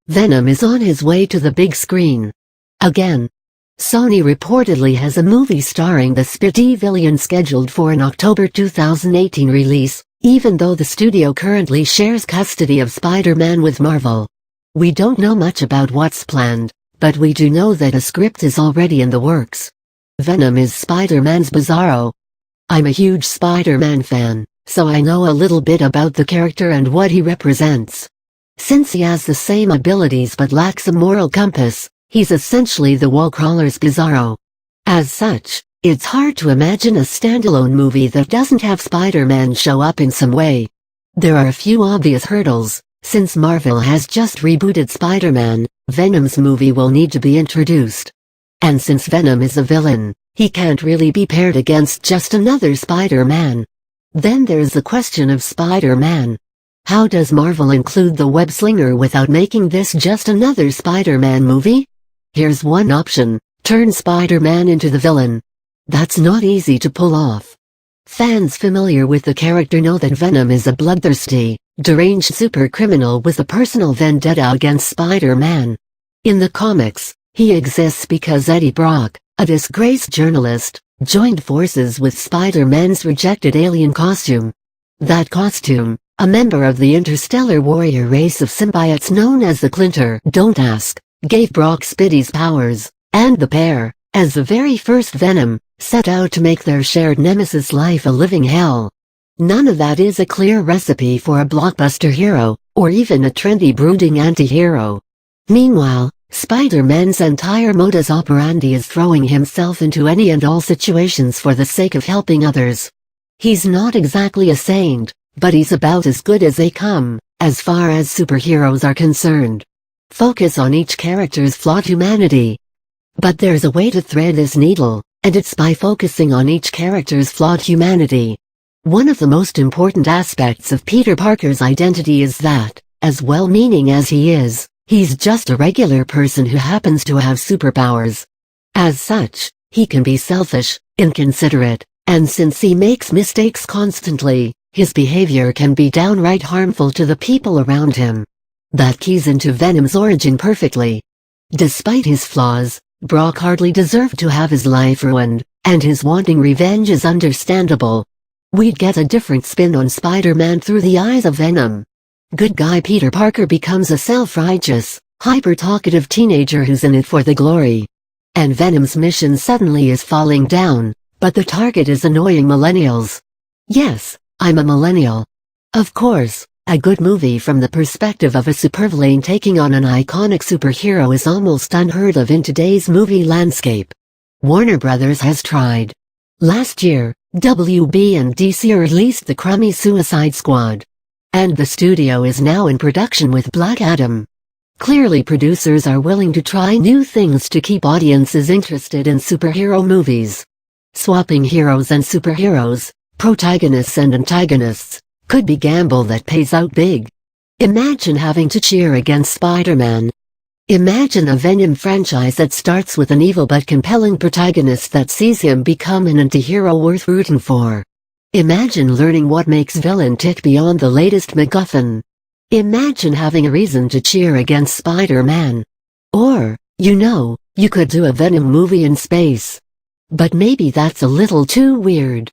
Venom is on his way to the big screen. Again. Sony reportedly has a movie starring the Spidey villain scheduled for an October 2018 release, even though the studio currently shares custody of Spider-Man with Marvel. We don't know much about what's planned, but we do know that a script is already in the works. Venom is Spider-Man's Bizarro. I'm a huge Spider-Man fan, so I know a little bit about the character and what he represents. Since he has the same abilities but lacks a moral compass, he's essentially the wall crawler's Bizarro. As such, it's hard to imagine a standalone movie that doesn't have Spider-Man show up in some way. There are a few obvious hurdles. Since Marvel has just rebooted Spider-Man, Venom's movie will need to be introduced. And since Venom is a villain, he can't really be paired against just another Spider-Man. Then there's the question of Spider-Man. How does Marvel include the web-slinger without making this just another Spider-Man movie? Here's one option: turn Spider-Man into the villain. That's not easy to pull off. Fans familiar with the character know that Venom is a bloodthirsty, deranged supercriminal with a personal vendetta against Spider-Man. In the comics, he exists because Eddie Brock, a disgraced journalist, joined forces with Spider-Man's rejected alien costume. That costume, a member of the interstellar warrior race of symbiotes known as the Clinter, don't ask, gave Brock Spidey's powers, and the pair, as the very first Venom, set out to make their shared nemesis life a living hell. None of that is a clear recipe for a blockbuster hero, or even a trendy brooding anti-hero. Meanwhile, Spider-Man's entire modus operandi is throwing himself into any and all situations for the sake of helping others. He's not exactly a saint, but he's about as good as they come, as far as superheroes are concerned. Focus on each character's flawed humanity. But there's a way to thread this needle, and it's by focusing on each character's flawed humanity. One of the most important aspects of Peter Parker's identity is that, as well-meaning as he is, he's just a regular person who happens to have superpowers. As such, he can be selfish, inconsiderate, and since he makes mistakes constantly, his behavior can be downright harmful to the people around him. That keys into Venom's origin perfectly. Despite his flaws, Brock hardly deserved to have his life ruined, and his wanting revenge is understandable. We'd get a different spin on Spider-Man through the eyes of Venom. Good guy Peter Parker becomes a self-righteous, hyper-talkative teenager who's in it for the glory. And Venom's mission suddenly is falling down, but the target is annoying millennials. Yes, I'm a millennial. Of course, a good movie from the perspective of a supervillain taking on an iconic superhero is almost unheard of in today's movie landscape. Warner Brothers has tried. Last year, WB and DC released the crummy Suicide Squad. And the studio is now in production with Black Adam. Clearly producers are willing to try new things to keep audiences interested in superhero movies. Swapping heroes and superheroes, protagonists and antagonists, could be gamble that pays out big. Imagine having to cheer against Spider-Man. Imagine a Venom franchise that starts with an evil but compelling protagonist that sees him become an anti-hero worth rooting for. Imagine learning what makes villain tick beyond the latest MacGuffin. Imagine having a reason to cheer against Spider-Man. Or, you could do a Venom movie in space. But maybe that's a little too weird.